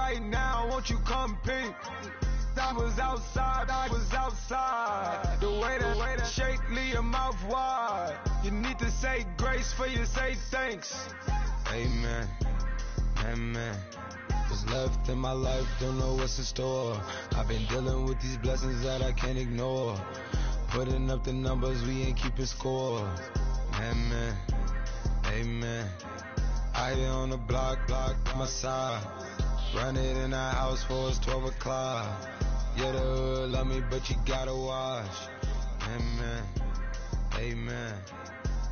right now, won't you come peep? I was outside, the way that shake, leave your mouth wide. You need to say grace for you say thanks. Amen, amen. What's left in my life, don't know what's in store. I've been dealing with these blessings that I can't ignore. Putting up the numbers, we ain't keeping score. Amen, amen. I here on the block, my side. Run it in our house for it's 12 o'clock. Yeah, the hood love me, but you gotta watch. Amen, amen.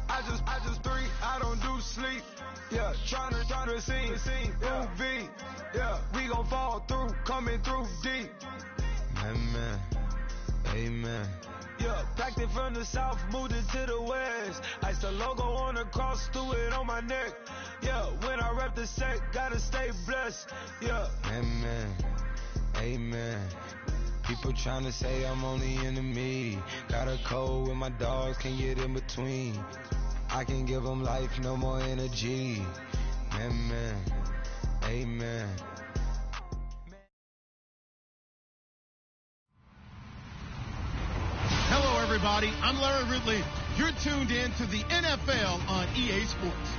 I just drink, I don't do sleep. Yeah, tryna see, UV. Yeah, we gon' fall through, coming through deep. Amen, amen. Yeah, packed it from the south, moved it to the west. Iced the logo on the cross, threw it on my neck. Yeah, when I rep the set, gotta stay blessed. Yeah, amen, amen. People tryna say I'm only enemy. Got a code with my dogs, can't get in between. I can give them life, no more energy. Amen, amen. Hello, everybody. I'm Larry Ridley. You're tuned in to the NFL on EA Sports.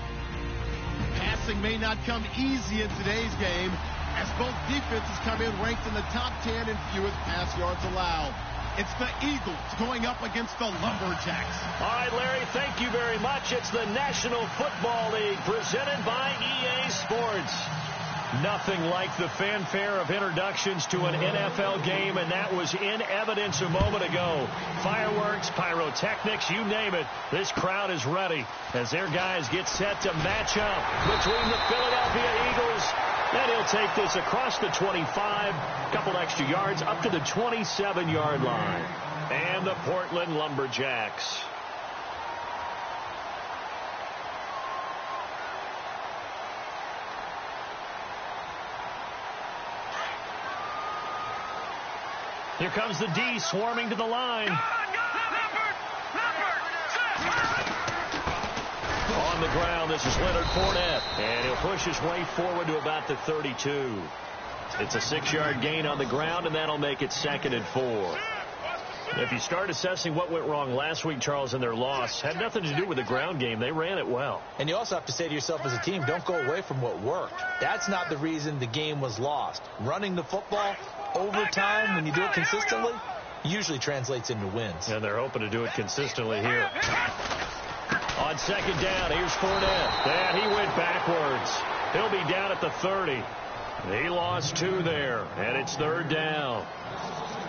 Passing may not come easy in today's game, as both defenses come in ranked in the top 10 in fewest pass yards allowed. It's the Eagles going up against the Lumberjacks. All right, Larry, thank you very much. It's the National Football League presented by EA Sports. Nothing like the fanfare of introductions to an NFL game, and that was in evidence a moment ago. Fireworks, pyrotechnics, you name it. This crowd is ready as their guys get set to match up between the Philadelphia Eagles. And he'll take this across the 25, couple extra yards, up to the 27-yard line. And the Portland Lumberjacks. Here comes the D swarming to the line. On the ground, this is Leonard Fournette. And he'll push his way forward to about the 32. It's a 6-yard gain on the ground, and that'll make it 2nd and 4. If you start assessing what went wrong last week, Charles, in their loss, had nothing to do with the ground game. They ran it well. And you also have to say to yourself as a team, don't go away from what worked. That's not the reason the game was lost. Running the football over time, when you do it consistently, usually translates into wins. And they're hoping to do it consistently here. On 2nd down, here's Fournette. And he went backwards. He'll be down at the 30. He lost 2 there, and it's 3rd down.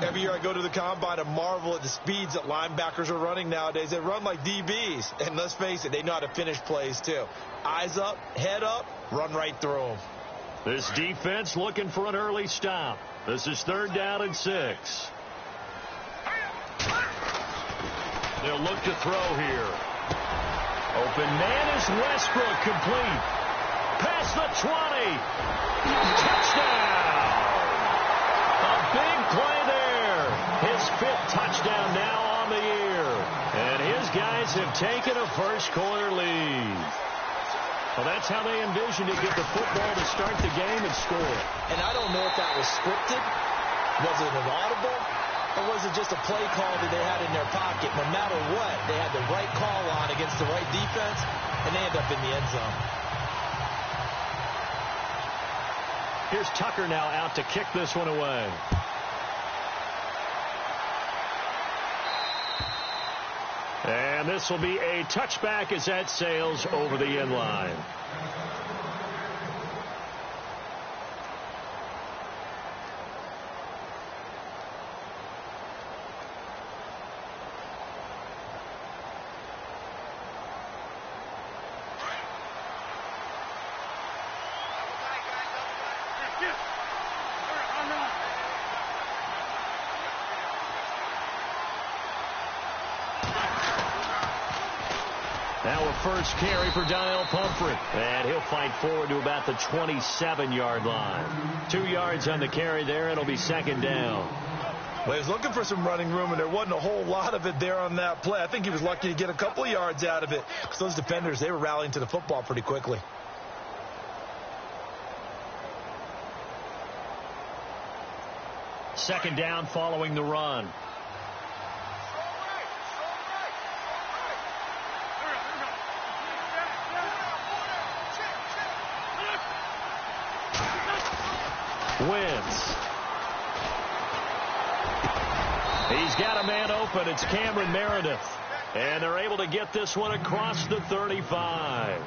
Every year I go to the combine, I marvel at the speeds that linebackers are running nowadays. They run like DBs. And let's face it, they know how to finish plays too. Eyes up, head up, run right through them. This defense looking for an early stop. This is 3rd down and 6. They'll look to throw here. Open man is Westbrook, complete. Past the 20. Touchdown. A big play there. His 5th touchdown now on the year. And his guys have taken a first-quarter lead. Well, that's how they envisioned it, get the football to start the game and score. And I don't know if that was scripted. Was it an audible? Or was it just a play call that they had in their pocket? No matter what, they had the right call on against the right defense, and they end up in the end zone. Here's Tucker now out to kick this one away. And this will be a touchback as that sails over the end line. Now a first carry for Donnell Pumphrey. And he'll fight forward to about the 27-yard line. 2 yards on the carry there. It'll be 2nd down. Well, he was looking for some running room, and there wasn't a whole lot of it there on that play. I think he was lucky to get a couple of yards out of it. Because those defenders, they were rallying to the football pretty quickly. Second down following the run. Wentz. He's got a man open. It's Cameron Meredith. And they're able to get this one across the 35.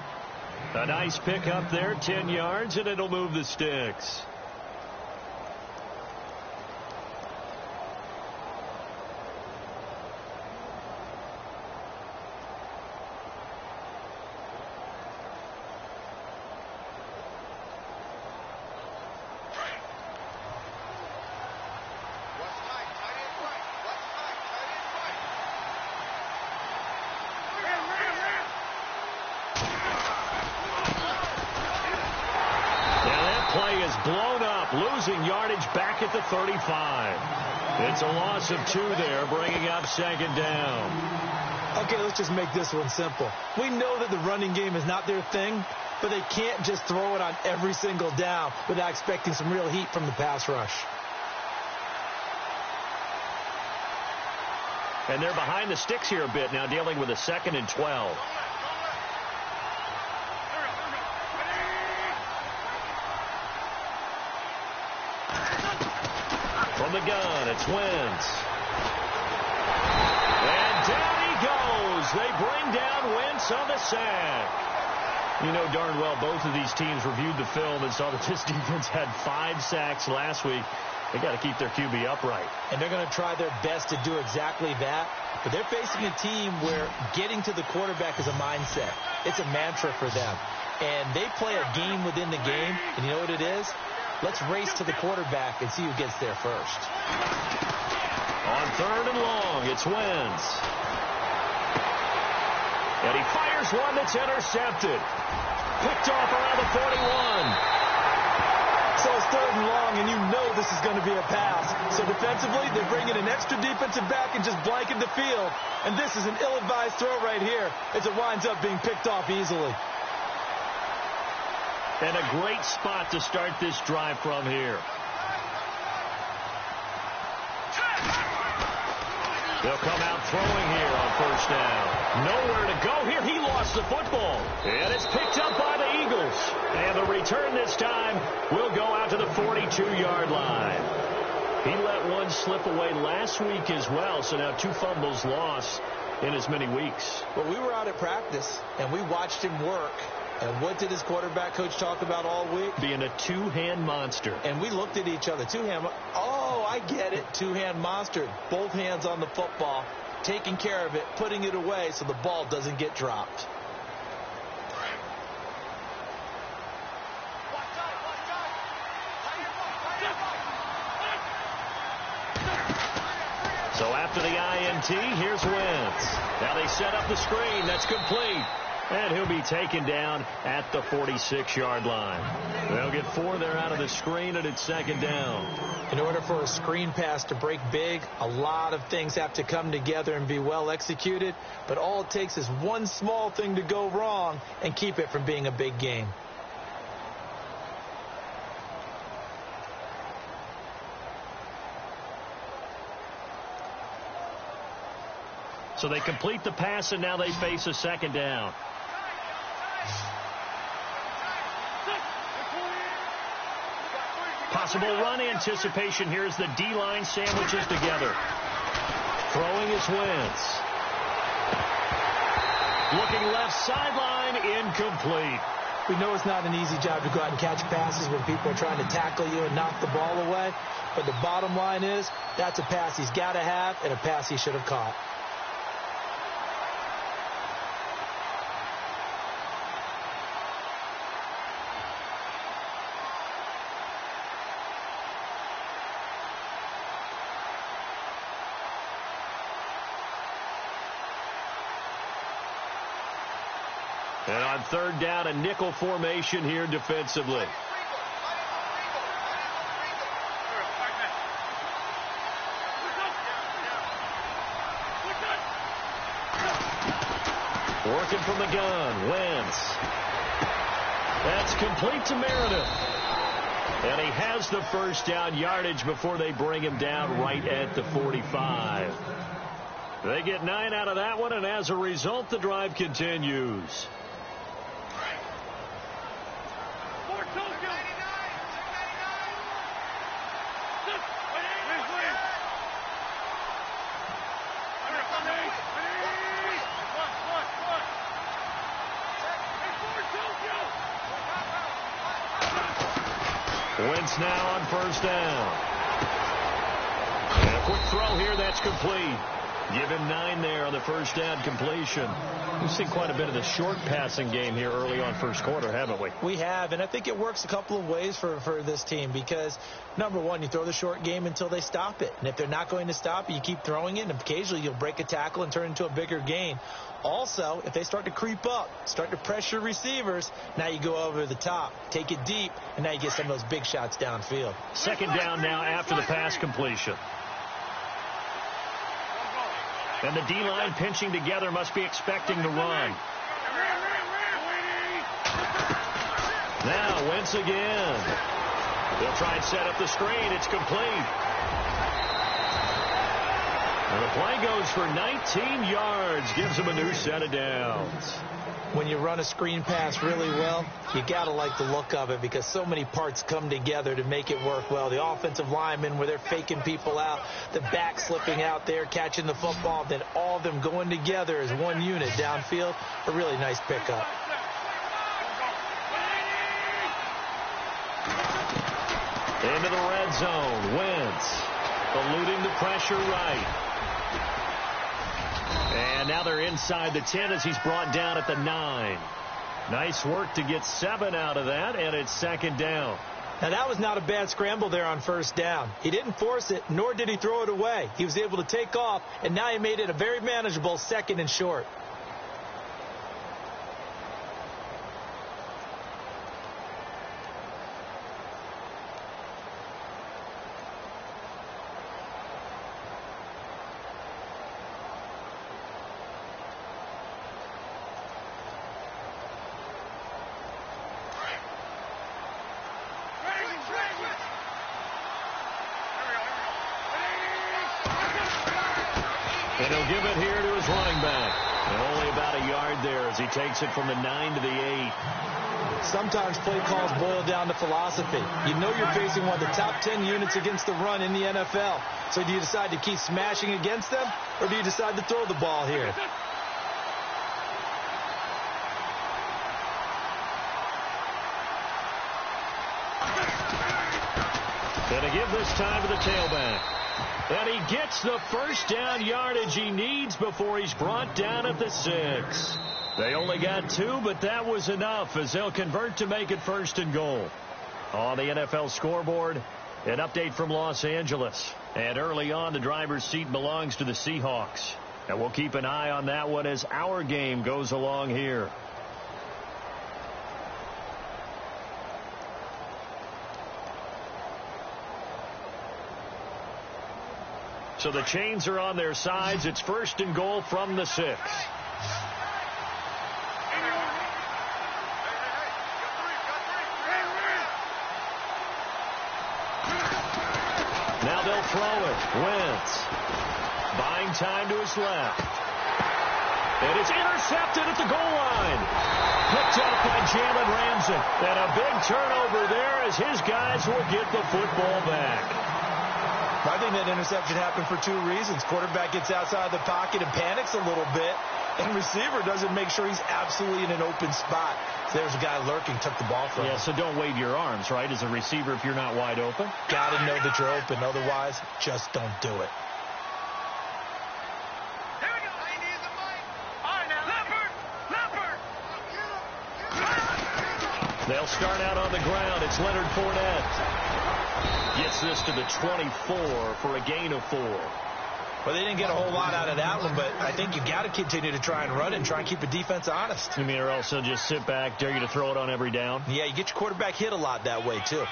A nice pickup there, 10 yards, and it'll move the sticks. Blown up, losing yardage back at the 35. It's a loss of 2 there, bringing up second down. Okay, let's just make this one simple. We know that the running game is not their thing, but they can't just throw it on every single down without expecting some real heat from the pass rush. And they're behind the sticks here a bit now, dealing with a 2nd and 12. From the gun, it's Wentz. And down he goes. They bring down Wentz on the sack. You know darn well both of these teams reviewed the film and saw that this defense had 5 sacks last week. They got to keep their QB upright. And they're going to try their best to do exactly that. But they're facing a team where getting to the quarterback is a mindset. It's a mantra for them. And they play a game within the game. And you know what it is? Let's race to the quarterback and see who gets there first. On 3rd and long, it's Wentz. And he fires one that's intercepted. Picked off around the 41. So it's 3rd and long, and you know this is going to be a pass. So defensively, they bring in an extra defensive back and just blanket the field. And this is an ill-advised throw right here as it winds up being picked off easily. And a great spot to start this drive from here. They'll come out throwing here on 1st down. Nowhere to go here. He lost the football. And it's picked up by the Eagles. And the return this time will go out to the 42-yard line. He let one slip away last week as well. So now 2 fumbles lost in as many weeks. Well, we were out at practice, and we watched him work. And what did his quarterback coach talk about all week? Being a 2-hand monster. And we looked at each other. 2-hand. Oh, I get it. 2-hand monster. Both hands on the football, taking care of it, putting it away so the ball doesn't get dropped. So after the INT, here's Wentz. Now they set up the screen. That's complete. And he'll be taken down at the 46-yard line. They'll get 4 there out of the screen, and it's 2nd down. In order for a screen pass to break big, a lot of things have to come together and be well executed. But all it takes is one small thing to go wrong and keep it from being a big game. So they complete the pass, and now they face a 2nd down. Possible run anticipation here as the D-line sandwiches together. Throwing is Wentz. Looking left sideline, incomplete. We know it's not an easy job to go out and catch passes when people are trying to tackle you and knock the ball away. But the bottom line is, that's a pass he's got to have and a pass he should have caught. And on 3rd down, a nickel formation here defensively. Working from the gun, Wentz. That's complete to Meredith. And he has the first down yardage before they bring him down right at the 45. They get 9 out of that one, and as a result, the drive continues. Wentz now on first down. And a quick throw here, that's complete. Give him 9 there on the first down completion. We've seen quite a bit of the short passing game here early on first quarter, haven't we? We have, and I think it works a couple of ways for this team because, number one, you throw the short game until they stop it. And if they're not going to stop it, you keep throwing it, and occasionally you'll break a tackle and turn it into a bigger gain. Also, if they start to creep up, start to pressure receivers, now you go over the top, take it deep, and now you get some of those big shots downfield. Second down now after the pass completion. And the D-line pinching together must be expecting the run. Now Wentz again. They'll try and set up the screen. It's complete. And the play goes for 19 yards. Gives them a new set of downs. When you run a screen pass really well, you got to like the look of it because so many parts come together to make it work well. The offensive linemen where they're faking people out, the back slipping out there, catching the football, then all of them going together as one unit downfield. A really nice pickup. Into the red zone. Wentz eluding the pressure right. And now they're inside the 10 as he's brought down at the 9. Nice work to get 7 out of that, and it's second down. Now, that was not a bad scramble there on first down. He didn't force it, nor did he throw it away. He was able to take off, and now he made it a very manageable second and short. And he'll give it here to his running back. And only about a yard there as he takes it from the 9 to the 8. Sometimes play calls boil down to philosophy. You know you're facing one of the top 10 units against the run in the NFL. So do you decide to keep smashing against them, or do you decide to throw the ball here? Going to give this time to the tailback. And he gets the first down yardage he needs before he's brought down at the 6. They only got 2, but that was enough as they'll convert to make it first and goal. On the NFL scoreboard, an update from Los Angeles. And early on, the driver's seat belongs to the Seahawks. And we'll keep an eye on that one as our game goes along here. So the chains are on their sides. It's first and goal from the 6. Now they'll throw it. Wentz buying time to his left. And it's intercepted at the goal line. Picked up by Jalen Ramsey. And a big turnover there as his guys will get the football back. I think that interception happened for 2 reasons. Quarterback gets outside the pocket and panics a little bit, and receiver doesn't make sure he's absolutely in an open spot. So there's a guy lurking, took the ball from him. Yeah, so don't wave your arms, right, as a receiver if you're not wide open. Got to know that you're open. Otherwise, just don't do it. They'll start out on the ground. It's Leonard Fournette. Gets this to the 24 for a gain of 4. Well, they didn't get a whole lot out of that one, but I think you got to continue to try and run it and try and keep the defense honest. You mean, or else they'll just sit back, dare you to throw it on every down? Yeah, you get your quarterback hit a lot that way, too.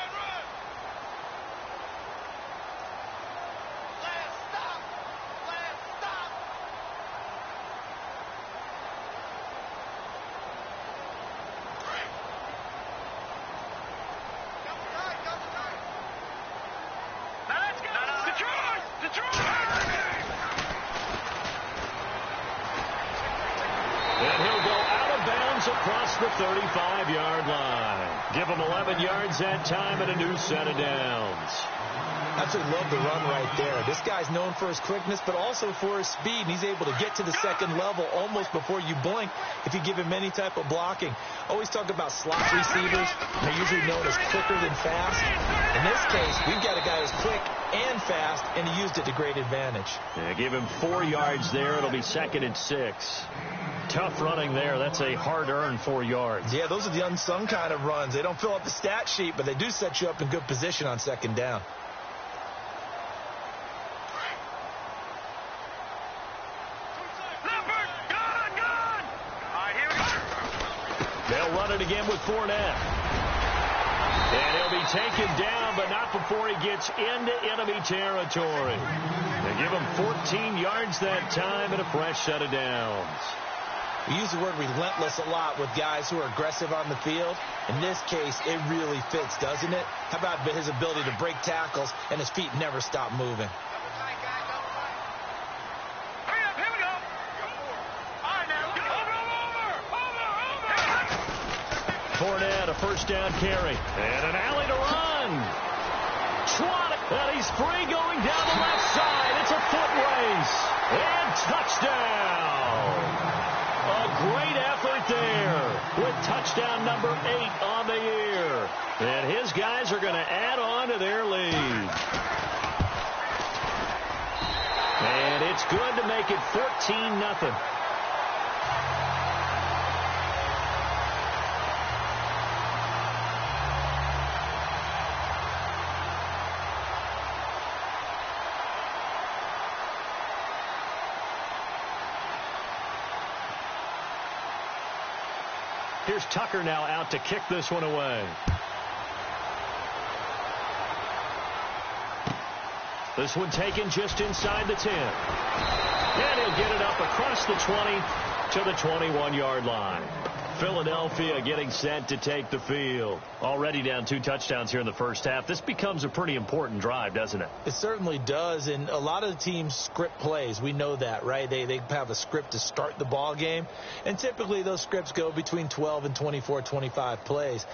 35-yard line. Give them 11 yards that time and a new set of downs. Absolutely love the run right there. This guy's known for his quickness, but also for his speed. And he's able to get to the second level almost before you blink if you give him any type of blocking. Always talk about slot receivers. They're usually known as quicker than fast. In this case, we've got a guy who's quick and fast, and he used it to great advantage. Yeah, give him 4 yards there. It'll be 2nd and 6. Tough running there. That's a hard-earned 4 yards. Yeah, those are the unsung kind of runs. They don't fill up the stat sheet, but they do set you up in good position on 2nd down. They'll run it again with Fournette. And he'll be taken down, but not before he gets into enemy territory. They give him 14 yards that time and a fresh set of downs. We use the word relentless a lot with guys who are aggressive on the field. In this case, it really fits, doesn't it? How about his ability to break tackles and his feet never stop moving? Fournette, a first down carry. And an alley to run. And he's free going down the left side. It's a foot race. And touchdown. A great effort there with touchdown number 8 on the year. And his guys are going to add on to their lead. And it's good to make it 14-0. Here's Tucker now out to kick this one away. This one taken just inside the 10. And he'll get it up across the 20 to the 21-yard line. Philadelphia getting set to take the field. Already down 2 touchdowns here in the first half. This becomes a pretty important drive, doesn't it? It certainly does, and a lot of the teams script plays. We know that, right? They have a script to start the ball game, and typically those scripts go between 12 and 24, 25 plays.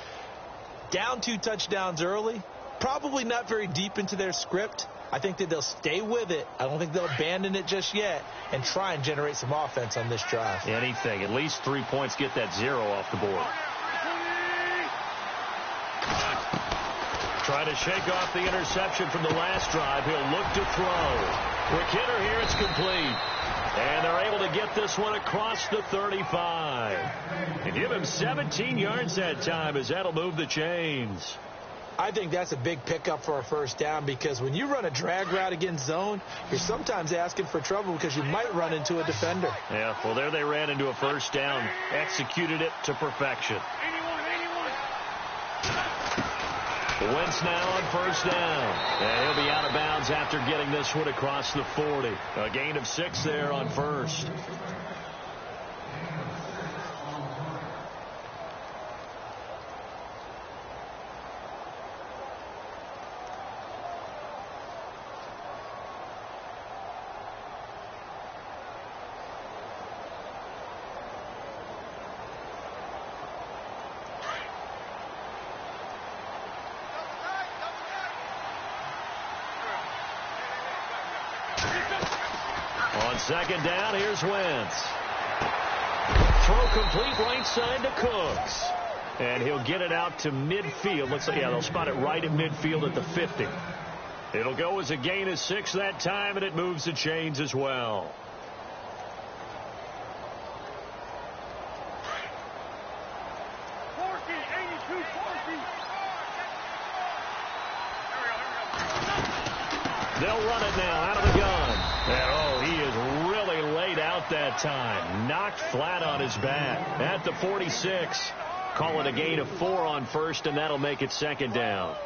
Down 2 touchdowns early, probably not very deep into their script. I think that they'll stay with it. I don't think they'll abandon it just yet and try and generate some offense on this drive. Anything. At least 3 points. Get that 0 off the board. Trying to shake off the interception from the last drive. He'll look to throw. Quick hitter here. It's complete. And they're able to get this one across the 35. And give him 17 yards that time as that'll move the chains. I think that's a big pickup for a first down because when you run a drag route against zone, you're sometimes asking for trouble because you might run into a defender. Yeah, well, there they ran into a first down, executed it to perfection. Wentz now on first down. And he'll be out of bounds after getting this one across the 40. A gain of 6 there on first. On second down, here's Wentz. Throw complete right side to Cooks. And he'll get it out to midfield. Looks like, yeah, they'll spot it right at midfield at the 50. It'll go as a gain of 6 that time, and it moves the chains as well. They'll run it now out of the gun. And, oh, he is really laid out that time. Knocked flat on his back at the 46. Call it a gain of 4 on first, and that'll make it second down.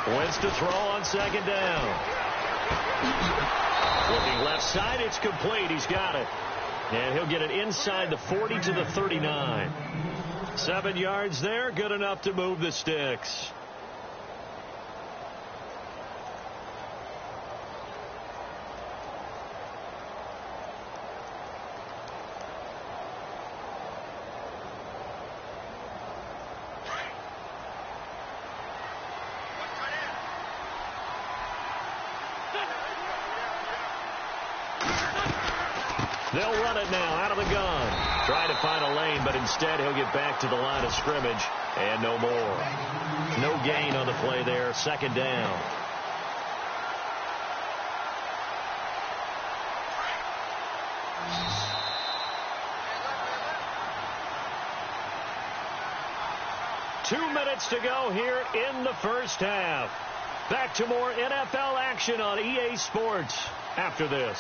Wentz to throw on second down. Looking left side, it's complete. He's got it. And he'll get it inside the 40 to the 39. 7 yards there, good enough to move the sticks. They'll run it now out of the gun. Try to find a lane, but instead he'll get back to the line of scrimmage. And no more. No gain on the play there. Second down. Two minutes to go here in the first half. Back to more NFL action on EA Sports after this.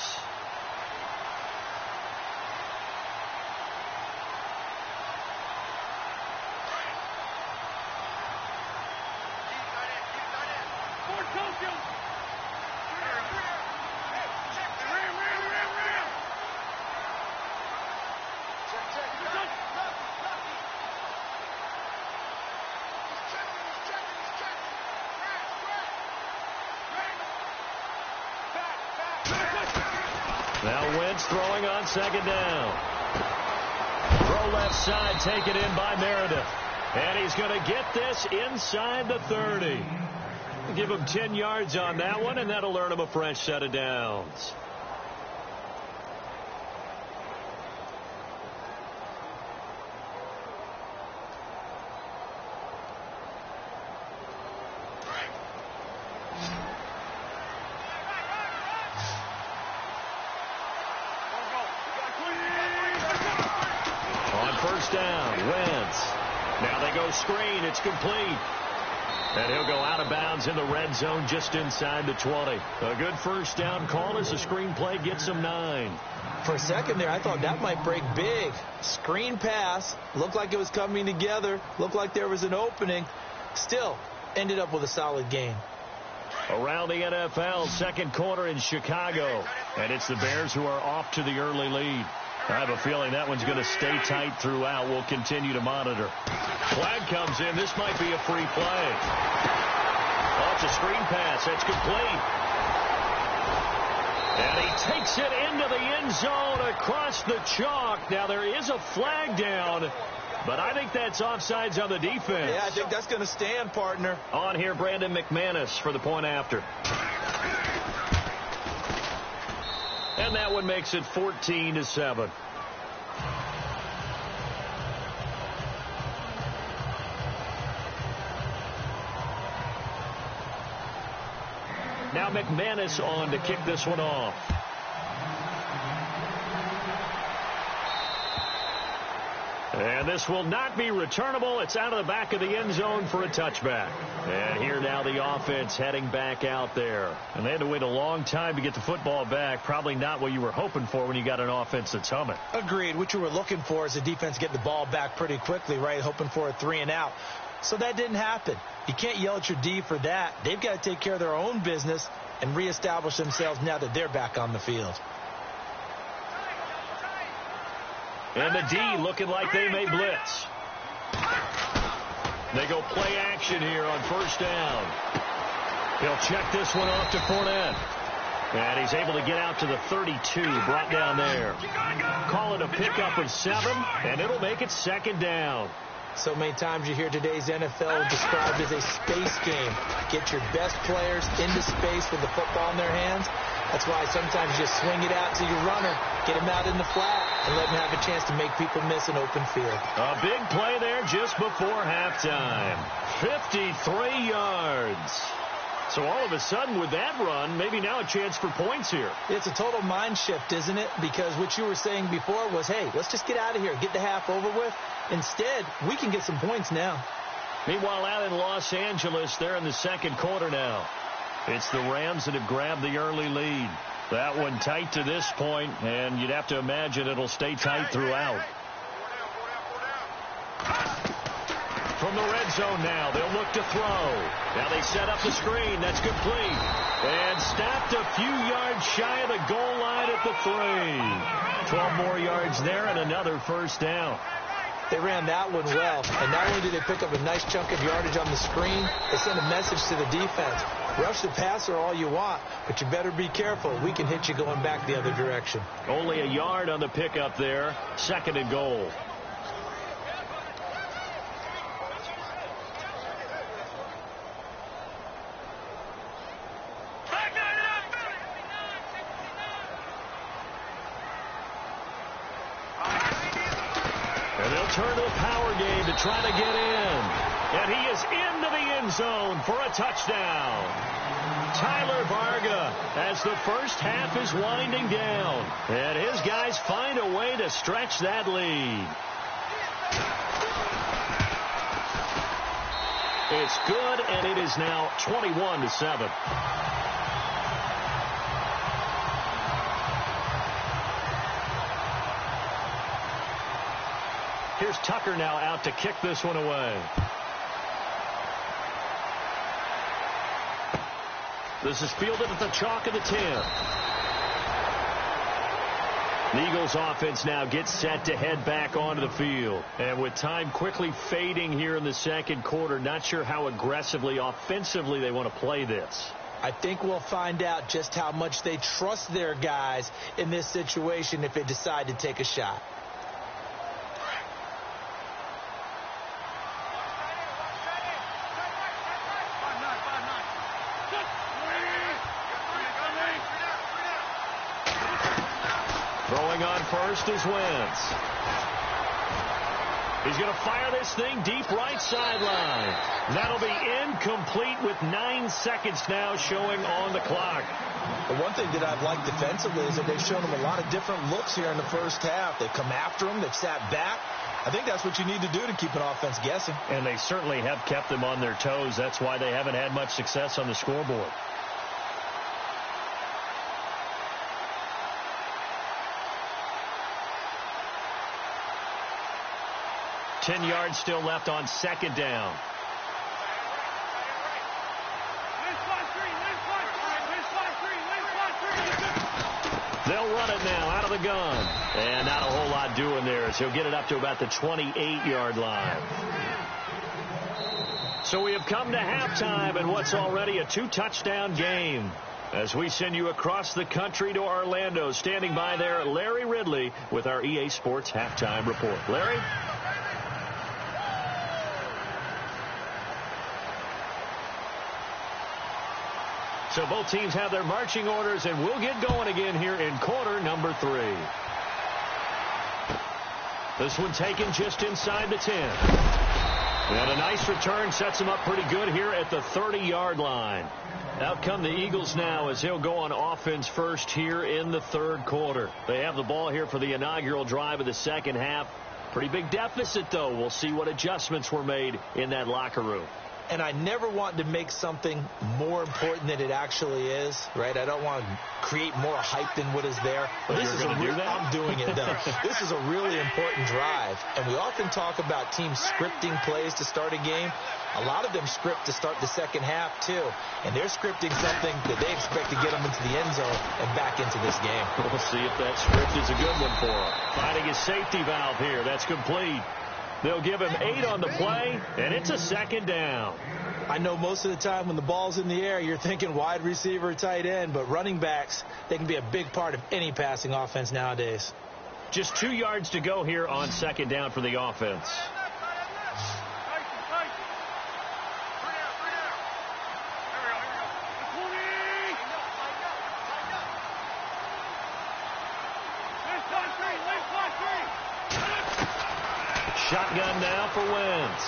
Now Wentz throwing on second down. Throw left side, taken in by Meredith. And he's going to get this inside the 30. Give him 10 yards on that one, and that'll earn him a fresh set of downs. Down, Wentz. Now they go screen. It's complete. And he'll go out of bounds in the red zone just inside the 20. A good first down call as the screen play gets him 9. For a second there, I thought that might break big. Screen pass. Looked like it was coming together. Looked like there was an opening. Still, ended up with a solid game. Around the NFL, second quarter in Chicago. And it's the Bears who are off to the early lead. I have a feeling that one's going to stay tight throughout. We'll continue to monitor. Flag comes in. This might be a free play. Oh, it's a screen pass. That's complete. And he takes it into the end zone across the chalk. Now, there is a flag down, but I think that's offsides on the defense. Yeah, I think that's going to stand, partner. On here, Brandon McManus for the point after. And that one makes it 14-7. Now McManus on to kick this one off. And this will not be returnable. It's out of the back of the end zone for a touchback. And here now the offense heading back out there. And they had to wait a long time to get the football back. Probably not what you were hoping for when you got an offense that's humming. Agreed. What you were looking for is the defense getting the ball back pretty quickly, right? Hoping for a 3-and-out. So that didn't happen. You can't yell at your D for that. They've got to take care of their own business and reestablish themselves now that they're back on the field. And the D looking like they may blitz. They go play action here on first down. He'll check this one off to Fournette. And he's able to get out to the 32, brought down there. Call it a pickup of 7, and it'll make it second down. So many times you hear today's NFL described as a space game. Get your best players into space with the football in their hands. That's why sometimes you just swing it out to your runner, get him out in the flat, and let him have a chance to make people miss an open field. A big play there just before halftime. 53 yards. So all of a sudden with that run, maybe now a chance for points here. It's a total mind shift, isn't it? Because what you were saying before was, hey, let's just get out of here, get the half over with. Instead, we can get some points now. Meanwhile, out in Los Angeles, they're in the second quarter now. It's the Rams that have grabbed the early lead. That one tight to this point, and you'd have to imagine it'll stay tight throughout. From the red zone now, they'll look to throw. Now they set up the screen. That's complete. And stopped a few yards shy of the goal line at the 3. 12 more yards there and another first down. They ran that one well, and not only did they pick up a nice chunk of yardage on the screen, they sent a message to the defense. Rush the passer all you want, but you better be careful. We can hit you going back the other direction. Only a yard on the pickup there. 2nd and goal. And they'll turn to the power game to try to get in. And he is into the end zone for a touchdown. Tyler Varga, as the first half is winding down. And his guys find a way to stretch that lead. It's good, and it is now 21-7. Here's Tucker now out to kick this one away. This is fielded at the chalk of the 10. The Eagles offense now gets set to head back onto the field. And with time quickly fading here in the second quarter, not sure how aggressively, offensively they want to play this. I think we'll find out just how much they trust their guys in this situation if they decide to take a shot. Throwing on first is Wentz. He's going to fire this thing deep right sideline. That'll be incomplete with 9 seconds now showing on the clock. The one thing that I've liked defensively is that they've shown them a lot of different looks here in the first half. They've come after them. They've sat back. I think that's what you need to do to keep an offense guessing. And they certainly have kept them on their toes. That's why they haven't had much success on the scoreboard. Ten yards still left on second down. They'll run it now out of the gun. And not a whole lot doing there as he'll get it up to about the 28-yard line. So we have come to halftime in what's already a 2-touchdown game. As we send you across the country to Orlando, standing by there, Larry Ridley with our EA Sports Halftime Report. Larry? So both teams have their marching orders, and we'll get going again here in quarter number 3. This one taken just inside the 10. And a nice return sets them up pretty good here at the 30-yard line. Out come the Eagles now as they'll go on offense first here in the third quarter. They have the ball here for the inaugural drive of the second half. Pretty big deficit, though. We'll see what adjustments were made in that locker room. And I never want to make something more important than it actually is, right? I don't want to create more hype than what is there. But this is I'm doing it, though. This is a really important drive. And we often talk about teams scripting plays to start a game. A lot of them script to start the second half, too. And they're scripting something that they expect to get them into the end zone and back into this game. We'll see if that script is a good one for them. Finding his safety valve here. That's complete. They'll give him 8 on the play, and it's a second down. I know most of the time when the ball's in the air, you're thinking wide receiver, tight end, but running backs, they can be a big part of any passing offense nowadays. Just 2 yards to go here on second down for the offense. Shotgun now for Wentz.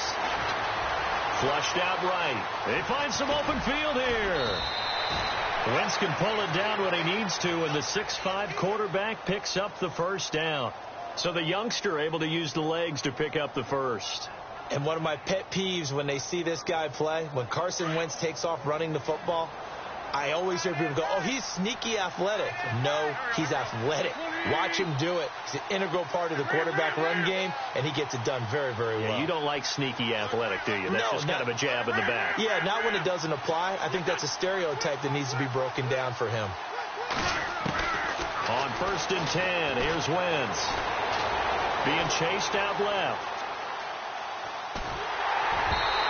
Flushed out right. They find some open field here. Wentz can pull it down when he needs to, and the 6'5" quarterback picks up the first down. So the youngster able to use the legs to pick up the first. And one of my pet peeves when they see this guy play, when Carson Wentz takes off running the football, I always hear people go, oh, he's sneaky athletic. No, he's athletic. Watch him do it. It's an integral part of the quarterback run game, and he gets it done very, very well. You don't like sneaky athletic, do you? That's just kind of a jab in the back. Yeah, not when it doesn't apply. I think that's a stereotype that needs to be broken down for him. On 1st and 10, here's Wentz. Being chased out left.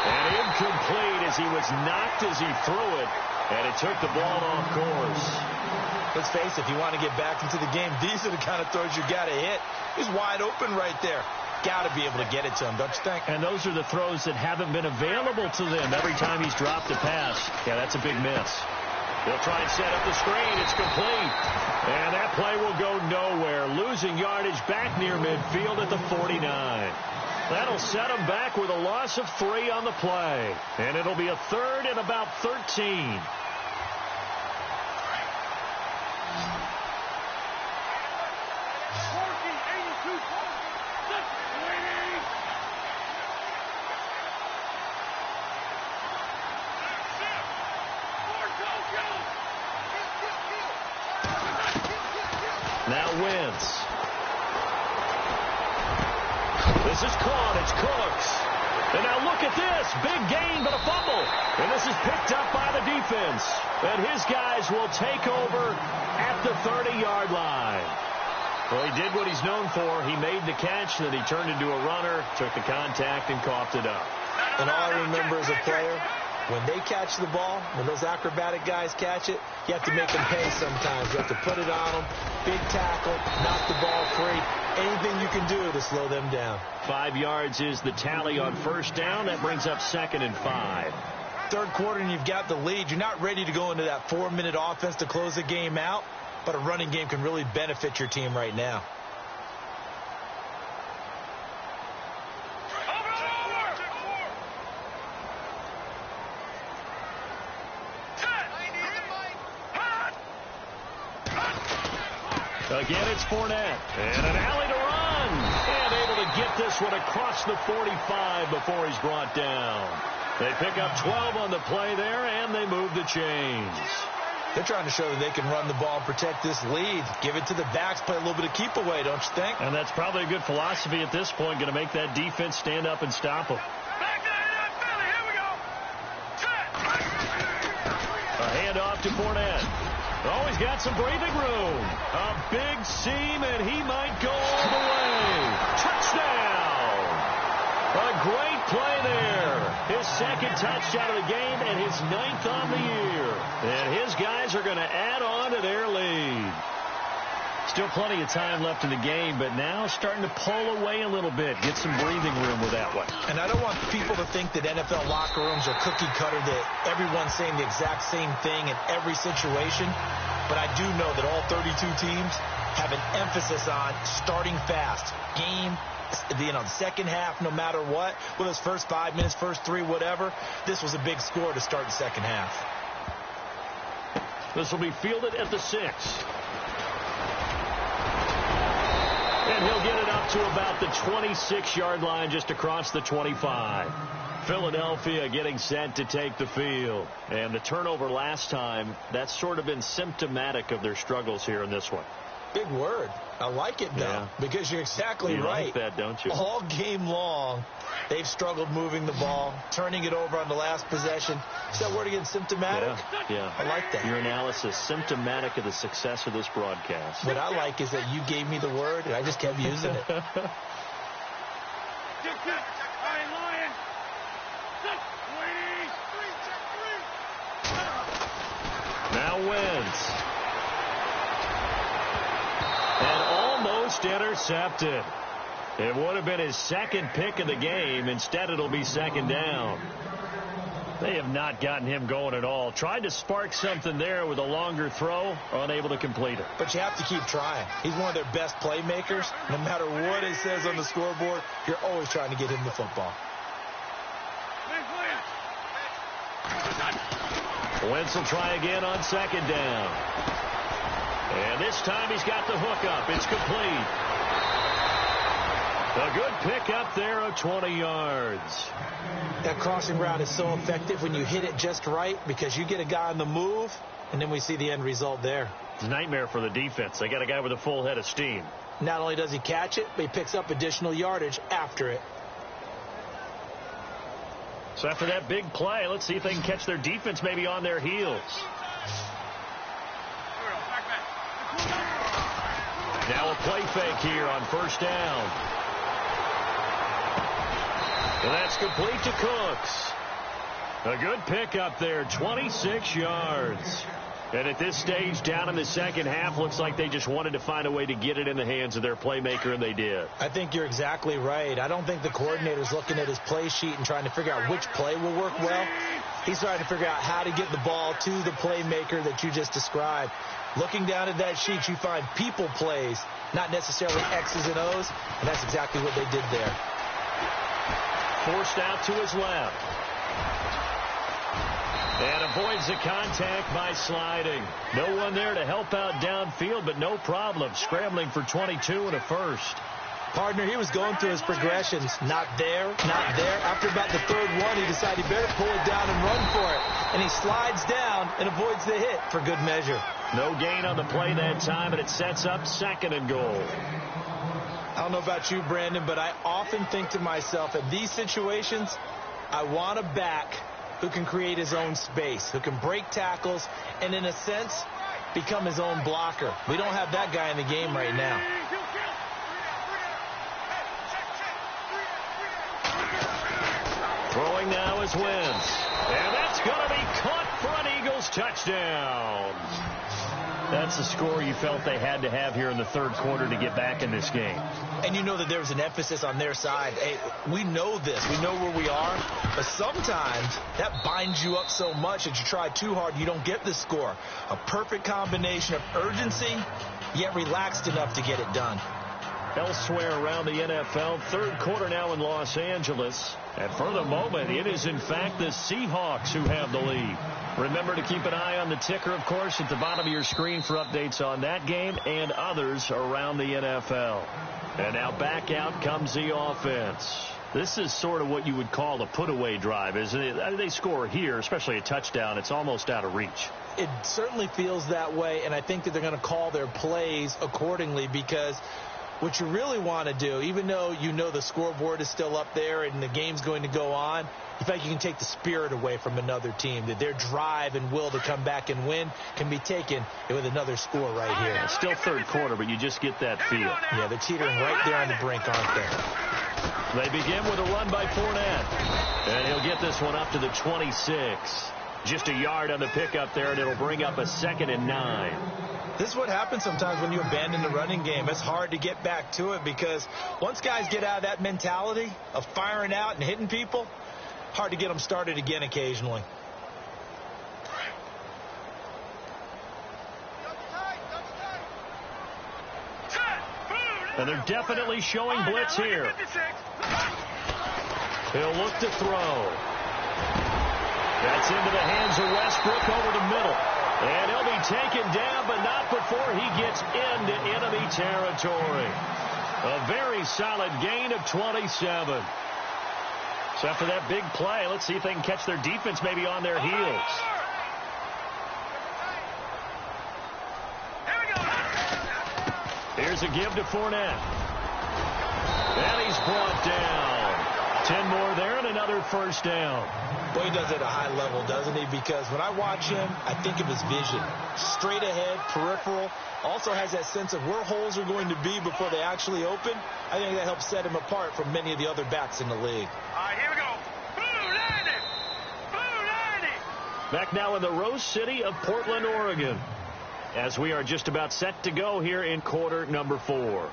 And incomplete as he was knocked as he threw it, and it took the ball off course. Let's face it, if you want to get back into the game, these are the kind of throws you got to hit. He's wide open right there. Got to be able to get it to him, don't you think? And those are the throws that haven't been available to them every time he's dropped a pass. Yeah, that's a big miss. They'll try and set up the screen. It's complete. And that play will go nowhere. Losing yardage back near midfield at the 49. That'll set him back with a loss of 3 on the play. And it'll be a 3rd and about 13. Now Wentz. This is caught. It's Cooks. And now look at this. Big gain, but a fumble. And this is picked up by the defense. And his guys will take over at the 30-yard line. Well, he did what he's known for. He made the catch, then he turned into a runner, took the contact, and coughed it up. And all I remember as a player, when they catch the ball, when those acrobatic guys catch it, you have to make them pay sometimes. You have to put it on them. Big tackle, knock the ball free. Anything you can do to slow them down. 5 yards is the tally on 1st down. That brings up 2nd and 5. 3rd quarter and you've got the lead. You're not ready to go into that 4-minute offense to close the game out, but a running game can really benefit your team right now. Again, it's Fournette. And an alley to run. And able to get this one across the 45 before he's brought down. They pick up 12 on the play there, and they move the chains. They're trying to show that they can run the ball and protect this lead. Give it to the backs, play a little bit of keep away, don't you think? And that's probably a good philosophy at this point, going to make that defense stand up and stop them. A handoff to Fournette. Oh, he's got some breathing room. A big seam, and he might go all the way. Touchdown! A great play there. His 2nd touchdown of the game and his 9th on the year. And his guys are going to add on to their lead. Still plenty of time left in the game, but now starting to pull away a little bit. Get some breathing room with that one. And I don't want people to think that NFL locker rooms are cookie cutter, that everyone's saying the exact same thing in every situation. But I do know that all 32 teams have an emphasis on starting fast. Game, the second half, no matter what. Whether it's first 5 minutes, first 3, whatever. This was a big score to start the second half. This will be fielded at the 6. And he'll get it up to about the 26-yard line, just across the 25. Philadelphia getting set to take the field. And the turnover last time, that's sort of been symptomatic of their struggles here in this one. Big word. I like it, though, because you're exactly right. You like that, don't you? All game long, they've struggled moving the ball, turning it over on the last possession. Is that word again, symptomatic? Yeah. I like that. Your analysis, symptomatic of the success of this broadcast. What I like is that you gave me the word, and I just kept using it. Now Wentz. And almost intercepted. It would have been his 2nd pick of the game. Instead, it'll be 2nd down. They have not gotten him going at all. Tried to spark something there with a longer throw, unable to complete it. But you have to keep trying. He's one of their best playmakers. No matter what it says on the scoreboard, you're always trying to get him the football. Wentz will try again on 2nd down. And this time he's got the hook up. It's complete. A good pick up there of 20 yards. That crossing route is so effective when you hit it just right, because you get a guy on the move, and then we see the end result there. It's a nightmare for the defense. They got a guy with a full head of steam. Not only does he catch it, but he picks up additional yardage after it. So after that big play, let's see if they can catch their defense maybe on their heels. Now a play fake here on first down. And that's complete to Cooks. A good pickup there, 26 yards. And at this stage, down in the second half, looks like they just wanted to find a way to get it in the hands of their playmaker, and they did. I think you're exactly right. I don't think the coordinator's looking at his play sheet and trying to figure out which play will work well. He's trying to figure out how to get the ball to the playmaker that you just described. Looking down at that sheet, you find people plays, not necessarily X's and O's, and that's exactly what they did there. Forced out to his left. And avoids the contact by sliding. No one there to help out downfield, but no problem. Scrambling for 22 and a first. Partner, he was going through his progressions. Not there, not there. After about the third one, he decided he better pull it down and run for it. And he slides down and avoids the hit for good measure. No gain on the play that time, and it sets up 2nd and goal. I don't know about you, Brandon, but I often think to myself, in these situations, I want a back who can create his own space, who can break tackles, and in a sense, become his own blocker. We don't have that guy in the game right now. Throwing now is Wentz. And that's going to be caught for an Eagles touchdown. That's the score you felt they had to have here in the third quarter to get back in this game. And you know that there was an emphasis on their side. Hey, we know this. We know where we are. But sometimes that binds you up so much that you try too hard, you don't get the score. A perfect combination of urgency, yet relaxed enough to get it done. Elsewhere around the NFL, third quarter now in Los Angeles. And for the moment, it is in fact the Seahawks who have the lead. Remember to keep an eye on the ticker, of course, at the bottom of your screen for updates on that game and others around the NFL. And now back out comes the offense. This is sort of what you would call a put-away drive, isn't it? They score here, especially a touchdown. It's almost out of reach. It certainly feels that way, and I think that they're going to call their plays accordingly because what you really want to do, even though you know the scoreboard is still up there and the game's going to go on, in fact, you can take the spirit away from another team, that their drive and will to come back and win can be taken with another score right here. It's still third quarter, but you just get that feel. Yeah, they're teetering right there on the brink, aren't they? They begin with a run by Fournette. And he'll get this one up to the 26. Just a yard on the pickup there, and it'll bring up a 2nd and 9. This is what happens sometimes when you abandon the running game. It's hard to get back to it because once guys get out of that mentality of firing out and hitting people, hard to get them started again occasionally. And they're definitely showing blitz here. He'll look to throw. That's into the hands of Westbrook over the middle. And he'll be taken down, but not before he gets into enemy territory. A very solid gain of 27. So after that big play, let's see if they can catch their defense maybe on their heels. Here's a give to Fournette. And he's brought down. 10 more there and another first down. Boy, he does it at a high level, doesn't he? Because when I watch him, I think of his vision. Straight ahead, peripheral. Also has that sense of where holes are going to be before they actually open. I think that helps set him apart from many of the other backs in the league. All right, here we go. Back now in the Rose City of Portland, Oregon, as we are just about set to go here in quarter number 4.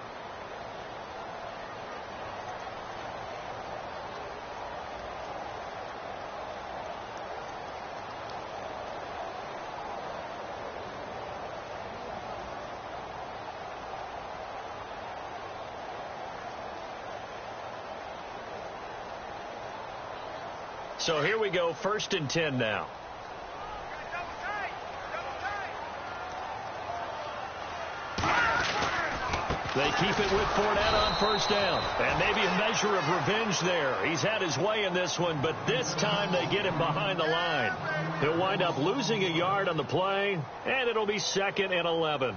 So here we go, 1st and 10 now. They keep it with Fournette on first down. And maybe a measure of revenge there. He's had his way in this one, but this time they get him behind the line. He'll wind up losing a yard on the play, and it'll be 2nd and 11.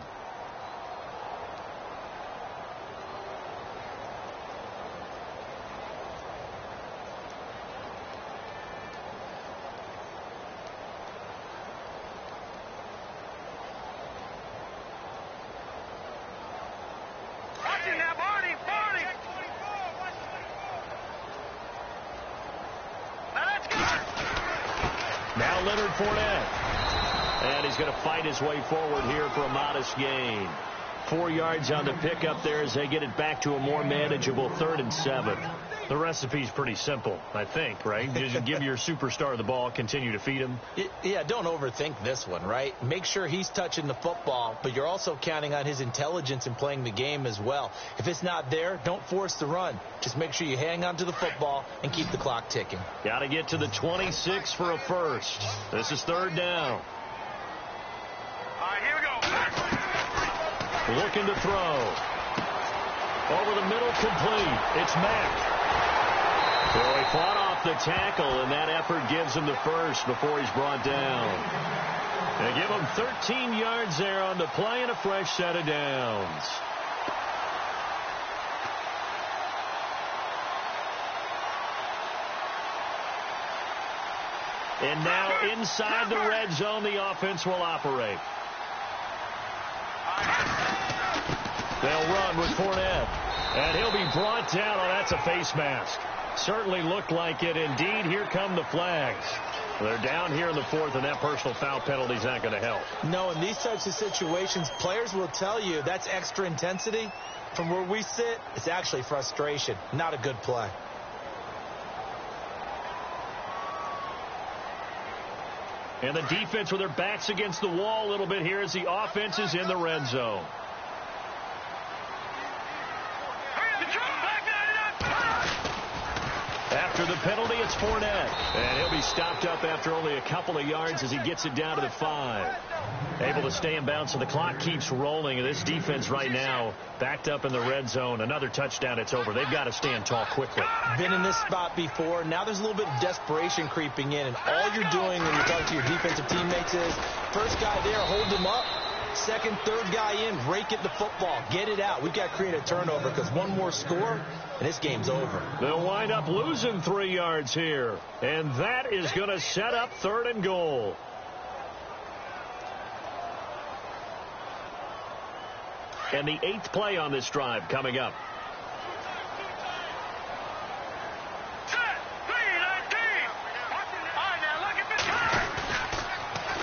Now Leonard Fournette. And he's going to fight his way forward here for a modest gain. 4 yards on the pickup there as they get it back to a more manageable 3rd and 7. The recipe's pretty simple, I think, right? Just give your superstar the ball, continue to feed him. Yeah, don't overthink this one, right? Make sure he's touching the football, but you're also counting on his intelligence in playing the game as well. If it's not there, don't force the run. Just make sure you hang on to the football and keep the clock ticking. Got to get to the 26 for a first. This is 3rd down. All right, here we go. Looking to throw. Over the middle, complete. It's Mack. So he fought off the tackle, and that effort gives him the first before he's brought down. They give him 13 yards there on the play and a fresh set of downs. And now inside the red zone, the offense will operate. They'll run with Fournette. And he'll be brought down. Oh, that's a face mask. Certainly looked like it. Indeed, here come the flags. They're down here in the 4th, and that personal foul penalty is not going to help. No, in these types of situations, players will tell you that's extra intensity. From where we sit, it's actually frustration. Not a good play. And the defense with their backs against the wall a little bit here as the offense is in the red zone. After the penalty, it's Fournette. And he'll be stopped up after only a couple of yards as he gets it down to the 5. Able to stay in bounds, so the clock keeps rolling. And this defense right now backed up in the red zone. Another touchdown, it's over. They've got to stand tall quickly. Been in this spot before. Now there's a little bit of desperation creeping in. And all you're doing when you talk to your defensive teammates is, first guy there, hold him up. Second, third guy in, rake at the football. Get it out. We've got to create a turnover because one more score, and this game's over. They'll wind up losing 3 yards here. And that is going to set up 3rd and goal. And the 8th play on this drive coming up.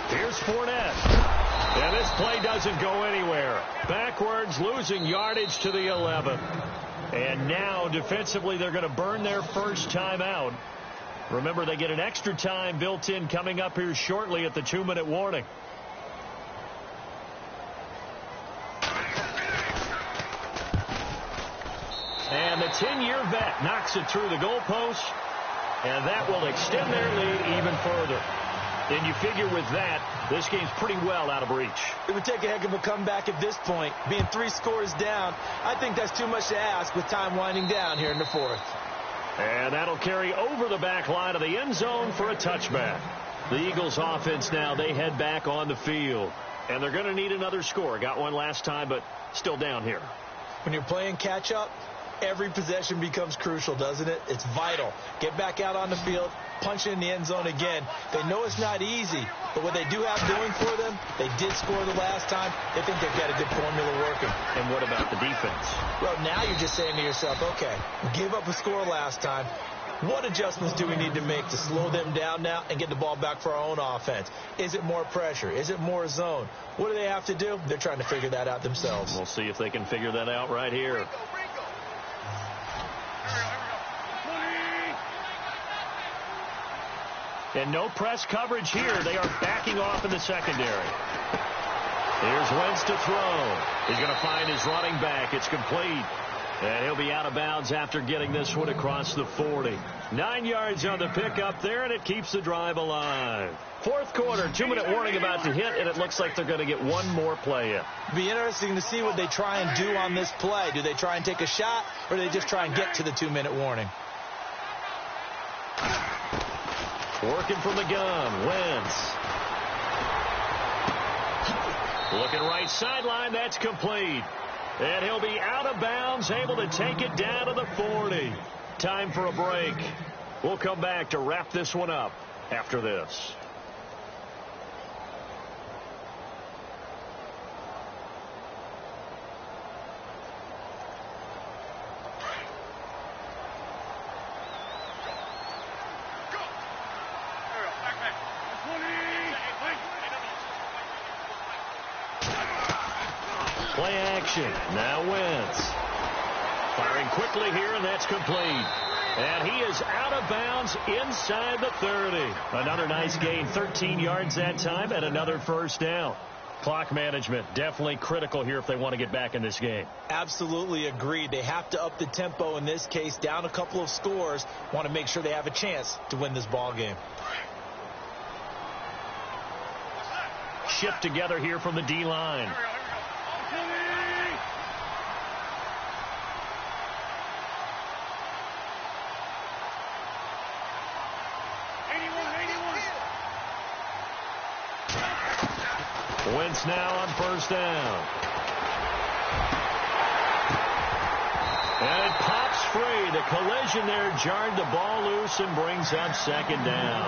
Here's Fournette. And this play doesn't go anywhere. Backwards, losing yardage to the 11. And now, defensively, they're going to burn their first time out. Remember, they get an extra time built in coming up here shortly at the 2-minute warning. And the 10-year vet knocks it through the goalpost. And that will extend their lead even further. And you figure with that, this game's pretty well out of reach. It would take a heck of a comeback at this point. Being 3 scores down, I think that's too much to ask with time winding down here in the 4th. And that'll carry over the back line of the end zone for a touchback. The Eagles offense now, they head back on the field. And they're going to need another score. Got one last time, but still down here. When you're playing catch-up, every possession becomes crucial, doesn't it? It's vital. Get back out on the field, punch it in the end zone again. They know it's not easy, but what they do have going for them, they did score the last time. They think they've got a good formula working. And what about the defense? Well, now you're just saying to yourself, okay, we gave up a score last time. What adjustments do we need to make to slow them down now and get the ball back for our own offense? Is it more pressure? Is it more zone? What do they have to do? They're trying to figure that out themselves. We'll see if they can figure that out right here. And no press coverage here. They are backing off in the secondary. Here's Wentz to throw. He's going to find his running back. It's complete. And he'll be out of bounds after getting this one across the 40. 9 yards on the pickup there, and it keeps the drive alive. Fourth quarter, 2-minute warning about to hit, and it looks like they're going to get one more play in. Be interesting to see what they try and do on this play. Do they try and take a shot, or do they just try and get to the 2-minute warning? Working from the gun, Wentz. Looking right sideline, that's complete. And he'll be out of bounds, able to take it down to the 40. Time for a break. We'll come back to wrap this one up after this. Play action. Now Wentz. Firing quickly here, and that's complete. And he is out of bounds inside the 30. Another nice gain, 13 yards that time, and another first down. Clock management definitely critical here if they want to get back in this game. Absolutely agreed. They have to up the tempo in this case, down a couple of scores. Want to make sure they have a chance to win this ball game. Shift together here from the D-line. Wentz now on first down. And it pops free. The collision there jarred the ball loose and brings up second down.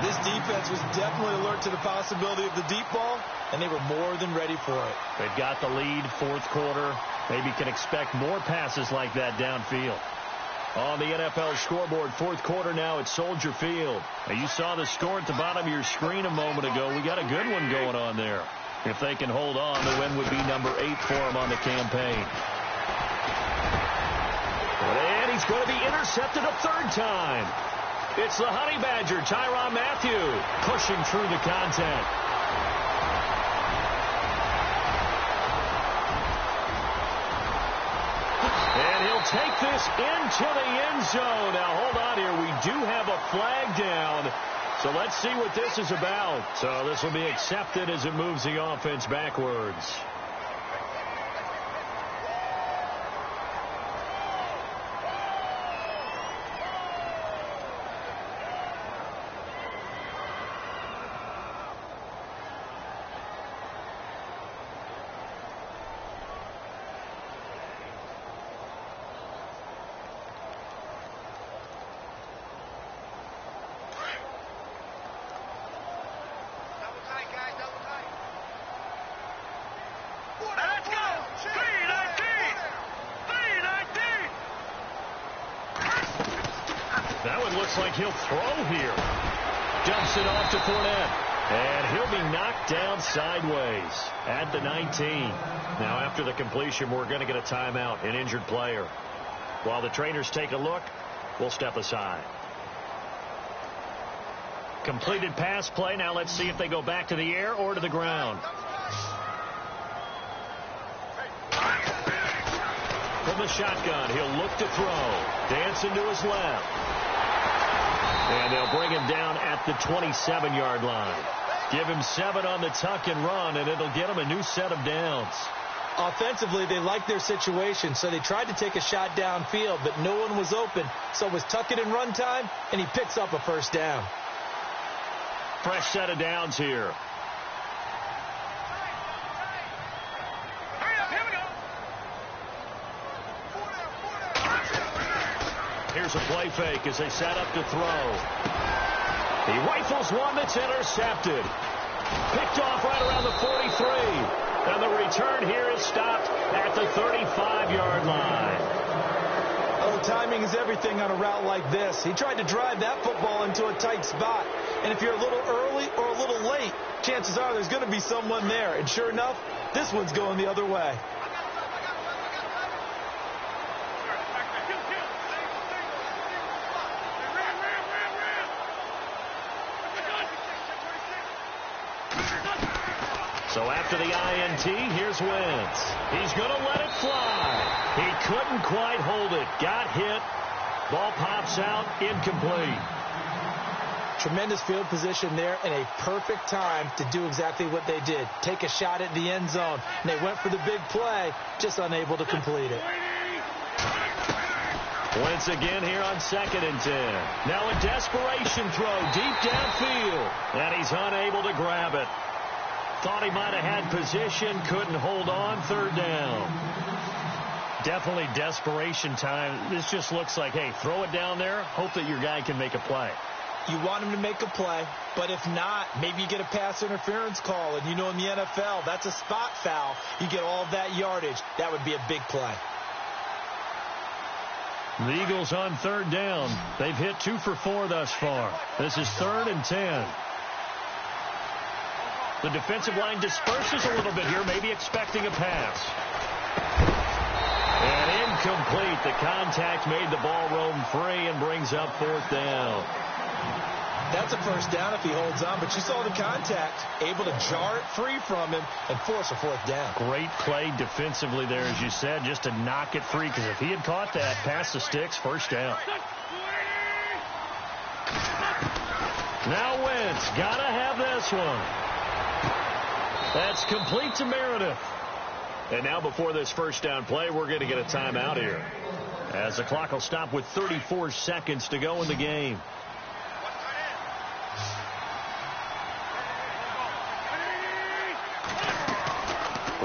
This defense was definitely alert to the possibility of the deep ball, and they were more than ready for it. They've got the lead, fourth quarter. Maybe can expect more passes like that downfield. On the NFL scoreboard, fourth quarter now at Soldier Field. Now you saw the score at the bottom of your screen a moment ago. We got a good one going on there. If they can hold on, the win would be number 8 for them on the campaign. And he's going to be intercepted a third time. It's the Honey Badger, Tyrann Mathieu, pushing through the contact. And he'll take this into the end zone. Now, hold on here. We do have a flag down. So let's see what this is about. So this will be accepted as it moves the offense backwards. Looks like he'll throw here. Dumps it off to Fournette. And he'll be knocked down sideways at the 19. Now, after the completion, we're going to get a timeout, an injured player. While the trainers take a look, we'll step aside. Completed pass play. Now let's see if they go back to the air or to the ground. From the shotgun, he'll look to throw. Dancing to his left. And they'll bring him down at the 27-yard line. Give him 7 on the tuck and run, and it'll get him a new set of downs. Offensively, they liked their situation, so they tried to take a shot downfield, but no one was open. So it was tuck it and run time, and he picks up a first down. Fresh set of downs here. Here's a play fake as they set up to throw. He rifles one that's intercepted. Picked off right around the 43. And the return here is stopped at the 35-yard line. Oh, timing is everything on a route like this. He tried to drive that football into a tight spot. And if you're a little early or a little late, chances are there's going to be someone there. And sure enough, this one's going the other way. So after the INT, here's Wentz. He's going to let it fly. He couldn't quite hold it. Got hit. Ball pops out, incomplete. Tremendous field position there and a perfect time to do exactly what they did. Take a shot at the end zone. And they went for the big play, just unable to complete it. Wentz again here on 2nd and 10. Now a desperation throw deep downfield. And he's unable to grab it. Thought he might have had position, couldn't hold on. 3rd down. Definitely desperation time. This just looks like, hey, throw it down there, hope that your guy can make a play. You want him to make a play, but if not, maybe you get a pass interference call. And you know in the NFL, that's a spot foul. You get all of that yardage. That would be a big play. The Eagles on 3rd down. They've hit 2 for 4 thus far. This is 3rd and 10. The defensive line disperses a little bit here, maybe expecting a pass. And incomplete. The contact made the ball roam free and brings up 4th down. That's a 1st down if he holds on, but you saw the contact, able to jar it free from him and force a 4th down. Great play defensively there, as you said, just to knock it free, because if he had caught that, past the sticks, 1st down. Now Wentz, gotta have this one. That's complete to Meredith. And now before this 1st down play, we're going to get a timeout here, as the clock will stop with 34 seconds to go in the game.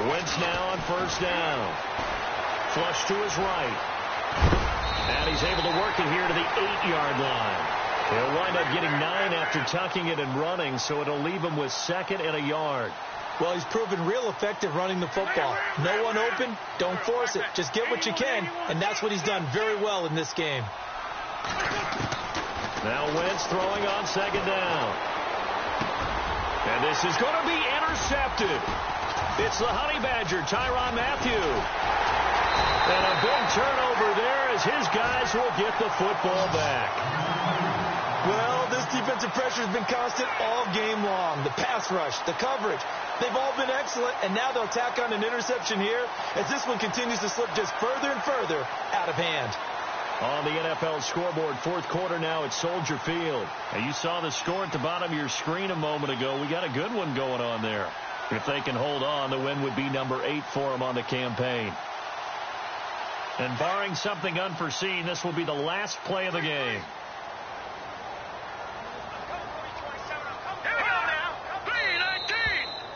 Wentz now on 1st down. Flush to his right. And he's able to work it here to the 8-yard line. He'll wind up getting 9 after tucking it and running, so it'll leave him with 2nd and a yard. Well, he's proven real effective running the football. No one open, don't force it. Just get what you can, and that's what he's done very well in this game. Now Wentz throwing on 2nd down. And this is going to be intercepted. It's the Honey Badger, Tyrann Mathieu. And a big turnover there as his guys will get the football back. Well, this defensive pressure has been constant all game long. The pass rush, the coverage, they've all been excellent, and now they'll tack on an interception here as this one continues to slip just further and further out of hand. On the NFL scoreboard, 4th quarter now at Soldier Field. And you saw the score at the bottom of your screen a moment ago. We got a good one going on there. If they can hold on, the win would be number 8 for them on the campaign. And barring something unforeseen, this will be the last play of the game.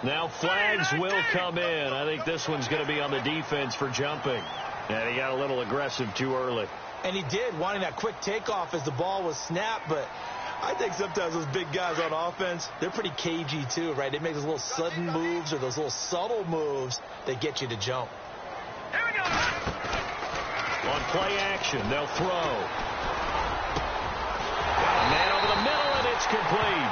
Now flags will come in. I think this one's going to be on the defense for jumping. And he got a little aggressive too early. And he did, wanting that quick takeoff as the ball was snapped, but I think sometimes those big guys on offense, they're pretty cagey too, right? They make those little sudden moves or those little subtle moves that get you to jump. Here we go. On play action, they'll throw. Man over the middle, and it's complete.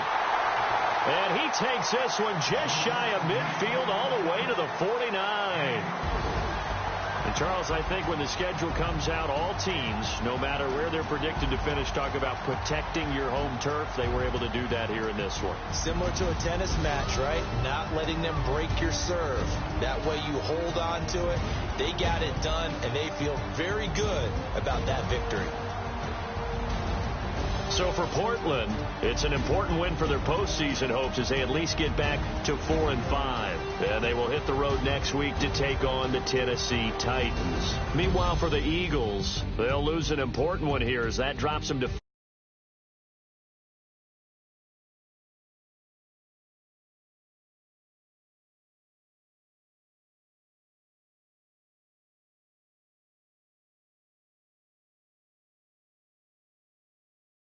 And he takes this one just shy of midfield all the way to the 49. And Charles, I think when the schedule comes out, all teams, no matter where they're predicted to finish, talk about protecting your home turf. They were able to do that here in this one. Similar to a tennis match, right? Not letting them break your serve. That way you hold on to it. They got it done, and they feel very good about that victory. So for Portland, it's an important win for their postseason hopes as they at least get back to 4-5. And they will hit the road next week to take on the Tennessee Titans. Meanwhile, for the Eagles, they'll lose an important one here as that drops them to